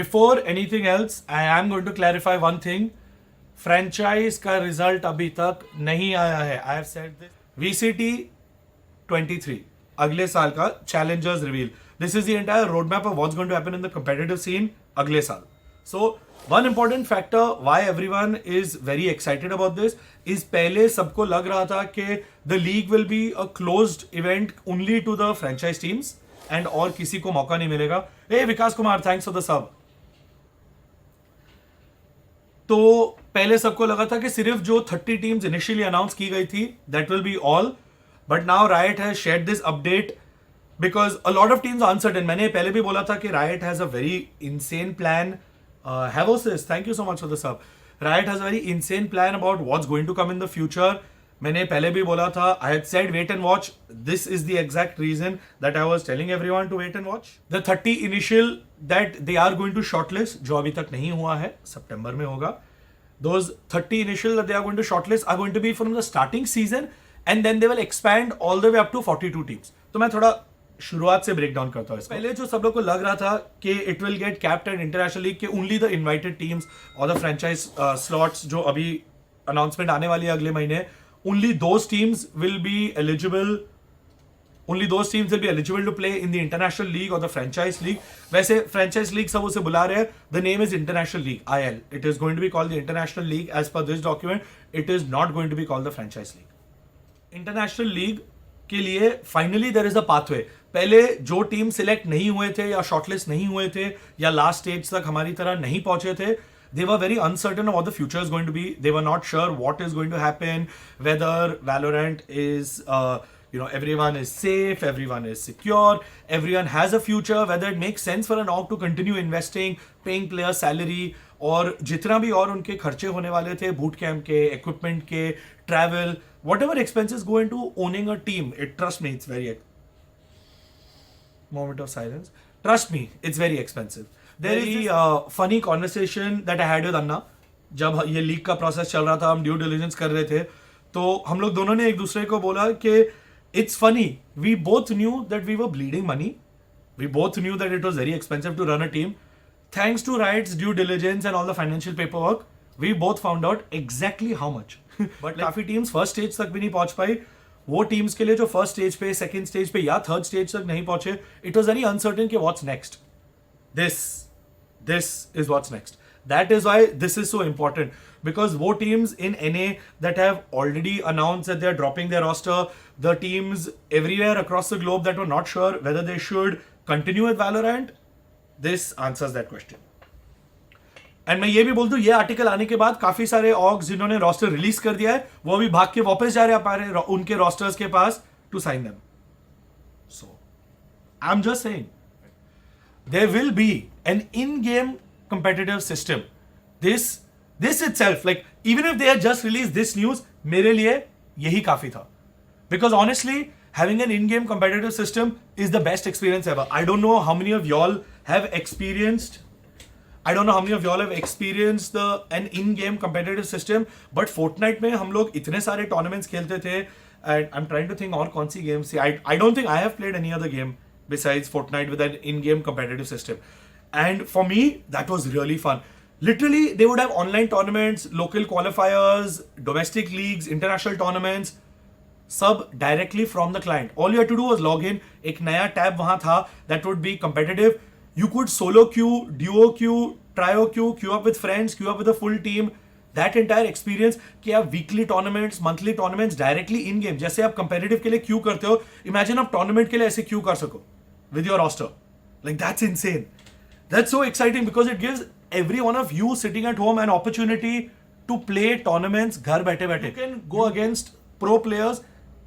Before anything else, I am going to clarify one thing. Franchise का result अभी तक नहीं आया है. I have said this. VCT 23 अगले साल का challengers reveal. This is the entire road map of what's going to happen in the competitive scene अगले साल. So one important factor why everyone is very excited about this is पहले सबको लग रहा था कि the league will be a closed event only to the franchise teams and और किसी को मौका नहीं मिलेगा. ए Vikas Kumar, thanks for the sub. तो पहले सबको लगा था कि सिर्फ जो 30 टीम्स इनिशियली अनाउंस की गई थी that will be all. But now Riot has shared this update because a lot of teams uncertain. मैंने पहले भी बोला था कि Riot has a very insane plan. हैवोसिस, thank you so much for the sub. Riot has a very insane plan about what's going to come in the future. मैंने पहले भी बोला था, I had said wait and watch. This is the exact reason that I was telling everyone to wait and watch. The 30 initial that they are going to shortlist, जो अभी तक नहीं हुआ है, सितंबर में होगा. Those 30 initial that they are going to shortlist are going to be from the starting season and then they will expand all the way up to 42 teams. तो मैं थोड़ा शुरुआत से ब्रेक डाउन करता हूँ. पहले जो सब लोग को लग रहा था कि it will get capped at international league, कि ओनली द इनवाइटेड टीम्स और द फ्रेंचाइज स्लॉट्स जो अभी अनाउंसमेंट आने वाली है अगले महीने, only those teams will be eligible. Only those teams will be eligible to play in the international league or the franchise league. वैसे franchise league सब उसे बुला रहे हैं. The name is international league, IL. It is going to be called the international league as per this document. It is not going to be called the franchise league. International league के लिए finally there is a pathway. पहले जो team select नहीं हुए थे या shortlist नहीं हुए थे या लास्ट स्टेज तक हमारी तरह नहीं पहुंचे थे, they were very uncertain of what the future is going to be. They were not sure what is going to happen, whether Valorant is everyone is safe, everyone is secure, everyone has a future, whether it makes sense for an org to continue investing, paying player salary, और जितना भी और उनके खर्चे होने वाले थे boot camp के, इक्विपमेंट के, travel, whatever expenses go into owning a team, trust me, it's very moment of silence. Trust me, it's very expensive. There is this funny conversation that I had with Anna. जब ये league का process चल रहा था, हम due diligence कर रहे थे, तो हम लोग दोनों ने एक दूसरे को बोला कि it's funny, we both knew that we were bleeding money. We both knew that it was very expensive to run a team. Thanks to Riot's due diligence and all the financial paperwork, we both found out exactly how much. But काफी teams first stage तक भी नहीं पहुंच पाई. वो teams के लिए जो first stage पे, सेकंड स्टेज पे या थर्ड स्टेज तक नहीं पहुंचे, इट वाज वेरी अनसर्टेन कि what's next. This is what's next. That is why this is so important, because wo teams in NA that have already announced that they are dropping their roster, the teams everywhere across the globe that were not sure whether they should continue with Valorant, this answers that question. And मैं ये भी बोल दूं, ये article आने के बाद काफी सारे ऑर्ग्स जिन्होंने रोस्टर रिलीज कर दिया है, वो अभी भाग के वापस जा रहे हैं उनके रोस्टर्स के पास to sign them. So I am just saying there will be an in-game competitive system. This itself, like, even if they had just released this news, मेरे लिए यही काफी था. Because honestly, having an in-game competitive system is the best experience ever. I don't know how many of y'all have experienced an in-game competitive system, but Fortnite में हम लोग इतने सारे tournaments खेलते थे, and I'm trying to think और कौन सी games थी. I don't think I have played any other game besides Fortnite with an in-game competitive system. And for me, that was really fun. Literally, they would have online tournaments, local qualifiers, domestic leagues, international tournaments, sub directly from the client. All you had to do was log in. एक नया tab वहाँ था that would be competitive. You could solo queue, duo queue, trio queue, queue up with friends, queue up with a full team. That entire experience कि आप weekly tournaments, monthly tournaments directly in game, जैसे आप competitive के लिए Q करते हो, imagine आप tournament के लिए ऐसे क्यू कर सको with your roster. Like, that's insane. That's so exciting because it gives every one of you sitting at home an opportunity to play tournaments घर बैठे बैठे. You can go against pro players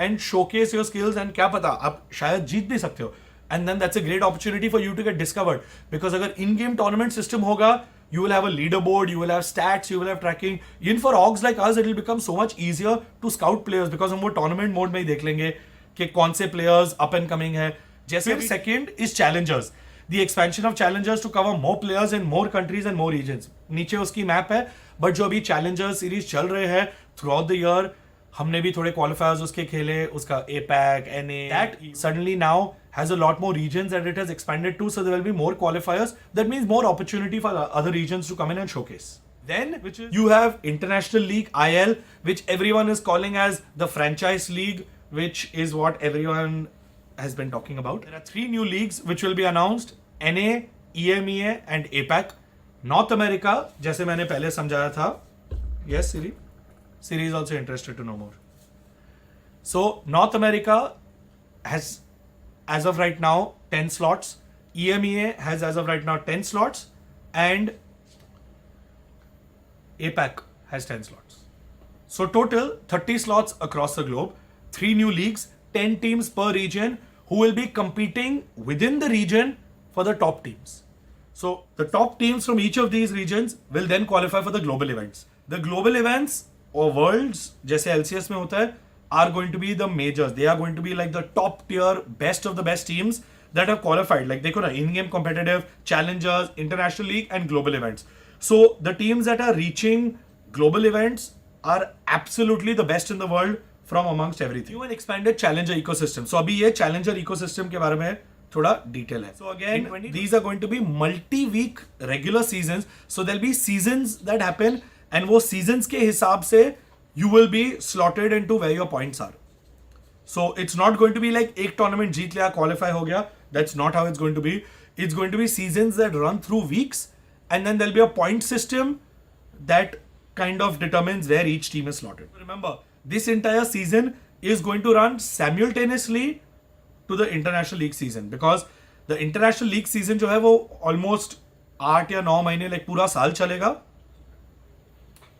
and showcase your skills, and क्या पता आप शायद जीत भी सकते हो. And then that's a great opportunity for you to get discovered, because अगर in-game tournament system होगा, you will have a leaderboard, you will have stats, you will have tracking. Even for orgs like us, it will become so much easier to scout players, because हम वो tournament mode में ही देख लेंगे कि कौन से players up and coming है. जैसे second is challengers, the expansion of challengers to cover more players in more countries and more regions. नीचे उसकी मैप है, बट जो अभी चैलेंजर्स सीरीज चल रहे हैं थ्रू आउट द ईयर, हमने भी थोड़े क्वालिफायर्स उसके खेले, उसका APAC, NA, that suddenly now has a lot more regions that it has expanded to, so there will be more qualifiers. That means more opportunity for other regions to come in and showcase. Then, you have International League IL, which everyone is calling as the franchise league, which is what everyone has been talking about. There are 3 new leagues which will be announced: NA, EMEA and APAC. North America, जैसे मैंने पहले समझाया था. Yes, Siri? Siri is also interested to know more. So, North America has, as of right now, 10 slots. EMEA has, as of right now, 10 slots. And APAC has 10 slots. So, total 30 slots across the globe, 3 new leagues, 10 teams per region who will be competing within the region for the top teams. So, the top teams from each of these regions will then qualify for the global events. The global events or worlds, जैसे LCS में होता है, are going to be the majors. They are going to be like the top tier, best of the best teams that have qualified. Like they could have in-game competitive, challengers, international league and global events. So the teams that are reaching global events are absolutely the best in the world from amongst everything. New and expanded challenger ecosystem. So अभी ये challenger ecosystem के बारे में थोड़ा detail है. So again, these are going to be multi-week regular seasons. So there'll be seasons that happen and वो seasons के हिसाब से you will be slotted into where your points are. So it's not going to be like एक tournament जीत लिया, qualify हो गया. That's not how it's going to be. It's going to be seasons that run through weeks and then there'll be a point system that kind of determines where each team is slotted. Remember, this entire season is going to run simultaneously to the International League season because the International League season जो है वो almost 8 या 9 महीने like पूरा साल चलेगा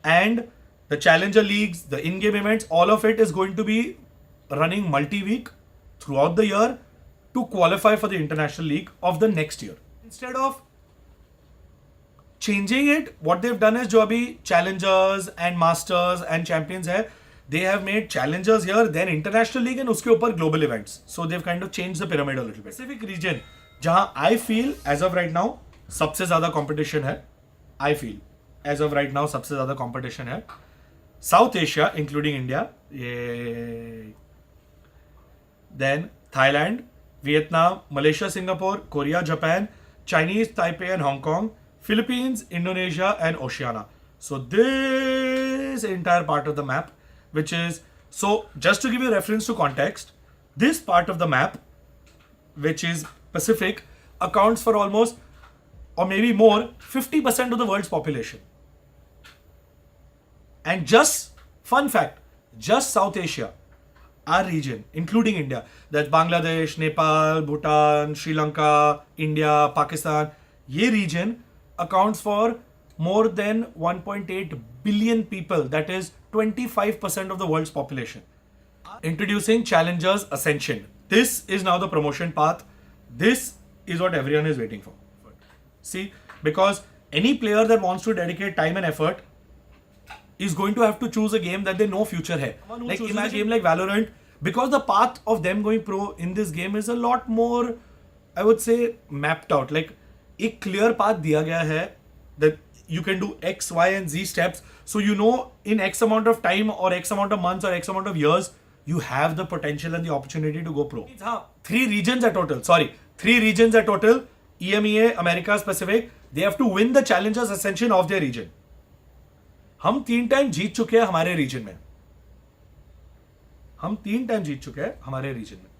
and the Challenger Leagues, the in-game events, all of it is going to be running multi-week throughout the year to qualify for the International League of the next year. Instead of changing it, what they've done is जो अभी Challengers and Masters and Champions है, they have made Challengers here, then International League and उसके ऊपर global events. So they've kind of changed the pyramid a little bit. Specific region जहाँ I feel as of right now सबसे ज़्यादा competition है. I feel as of right now सबसे ज़्यादा competition है. South Asia, including India, yay. Then Thailand, Vietnam, Malaysia, Singapore, Korea, Japan, Chinese, Taipei and Hong Kong, Philippines, Indonesia and Oceania. So this entire part of the map, which is, so just to give you reference to context, this part of the map, which is Pacific, accounts for almost, or maybe more, 50% of the world's population. And just, fun fact, just South Asia, our region, including India, that's Bangladesh, Nepal, Bhutan, Sri Lanka, India, Pakistan, ये region accounts for more than 1.8 billion people, that is 25% of the world's population. Introducing Challengers Ascension. This is now the promotion path. This is what everyone is waiting for. See, because any player that wants to dedicate time and effort is going to have to choose a game that they know future hai. Like in a game like Valorant, because the path of them going pro in this game is a lot more, I would say, mapped out. Like एक clear path दिया गया है that you can do X, Y and Z steps. So you know in X amount of time or X amount of months or X amount of years, you have the potential and the opportunity to go pro. 3 regions are total. Sorry, 3 regions are total. EMEA, Americas, Pacific. They have to win the Challengers Ascension of their region. हम 3 time जीत चुके हैं हमारे reason में. हम 3 time जीत चुके हैं हमारे reason में.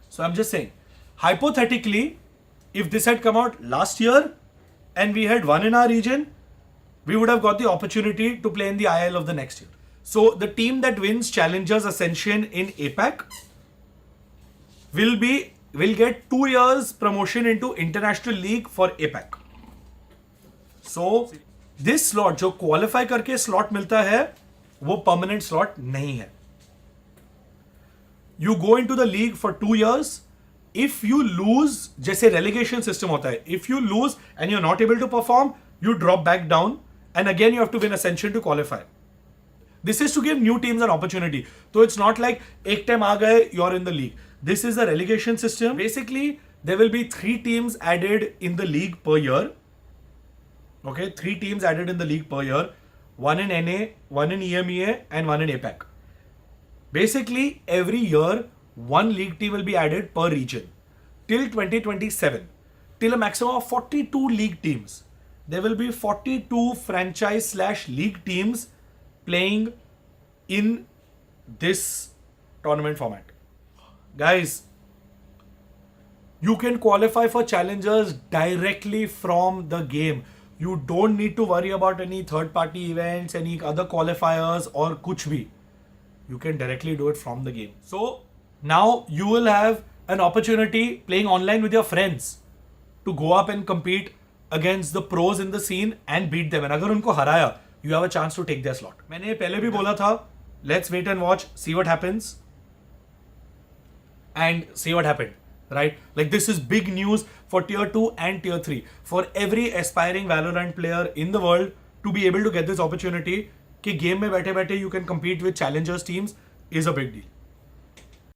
So I'm just saying, hypothetically, if this had come out last year and we had won in our region, we would have got the opportunity to play in the IL of the next year. So the team that wins Challengers Ascension in APAC will get 2 years promotion into International League for APAC. So this slot जो qualify करके slot मिलता है वो permanent slot नहीं है. You go into the league for 2 years. If you lose, जैसे relegation system होता है, if you lose and you're not able to perform, you drop back down and again you have to win Ascension to qualify. This is to give new teams an opportunity. So it's not like एक time आ गए you're in the league. This is a relegation system. Basically, there will be 3 teams added in the league per year. Okay, 3 teams added in the league per year. 1 in NA, 1 in EMEA and 1 in APAC. Basically, every year, 1 league team will be added per region. till 2027, till a maximum of 42 league teams. There will be 42 franchise/league teams playing in this tournament format. Guys, you can qualify for challengers directly from the game. You don't need to worry about any third party events, any other qualifiers or kuch bhi. You can directly do it from the game. So now you will have an opportunity playing online with your friends to go up and compete against the pros in the scene and beat them. And अगर उनको हराया, you have a chance to take their slot. मैंने पहले भी बोला था, let's wait and watch, see what happens, and see what happened. Right? Like, this is big news for tier 2 and tier 3. For every aspiring Valorant player in the world to be able to get this opportunity कि game में बैठे बैठे you can compete with challengers teams is a big deal.